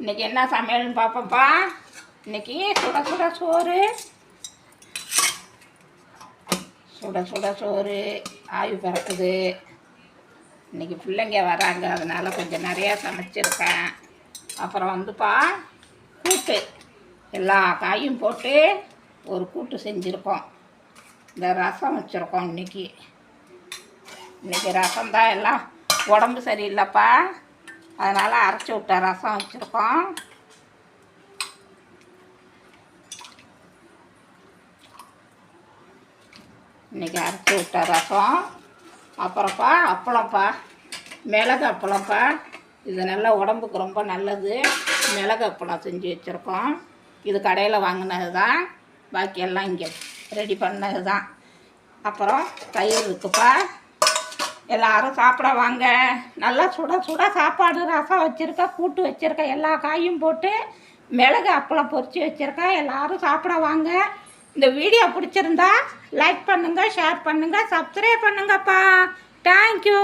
இன்றைக்கி என்ன சமையல்னு பார்ப்போம்ப்பா. இன்றைக்கி சுட சுட சோறு, சுட சுட சோறு ஆவி பறக்குது. இன்றைக்கி பிள்ளைங்க வராங்க, அதனால் கொஞ்சம் நிறையா சமைச்சிருக்கேன். அப்புறம் வந்துப்பா கூட்டு, எல்லா காயும் போட்டு ஒரு கூட்டு செஞ்சுருக்கோம். இந்த ரசம் வச்சுருக்கோம். இன்றைக்கி ரசம்தான். எல்லாம் உடம்பு சரியில்லைப்பா, அதனால் அரைச்சி விட்ட ரசம் வச்சுருக்கோம். இன்றைக்கி அரைச்சி விட்ட ரசம். அப்புறம்ப்பா அப்பளம்ப்பா, மிளகு அப்பளம்ப்பா. இது நல்லா உடம்புக்கு ரொம்ப நல்லது. மிளகு அப்பளம் செஞ்சு வச்சுருக்கோம். இது கடையில் வாங்கினது தான், பாக்கி எல்லாம் இங்கே ரெடி பண்ணது தான். அப்புறம் தயிர் இருக்குப்பா. எல்லோரும் சாப்பிட வாங்க. நல்லா சுட சுட சாப்பாடு, ரசம் வச்சுருக்கேன், கூட்டு வச்சுருக்கேன், எல்லா காயும் போட்டு மிளகு அப்பளம் பொரித்து வச்சுருக்கேன். எல்லோரும் சாப்பிட வாங்க. இந்த வீடியோ பிடிச்சிருந்தா லைக் பண்ணுங்கள், ஷேர் பண்ணுங்கள், சப்ஸ்கிரைப் பண்ணுங்கப்பா. தேங்க்யூ.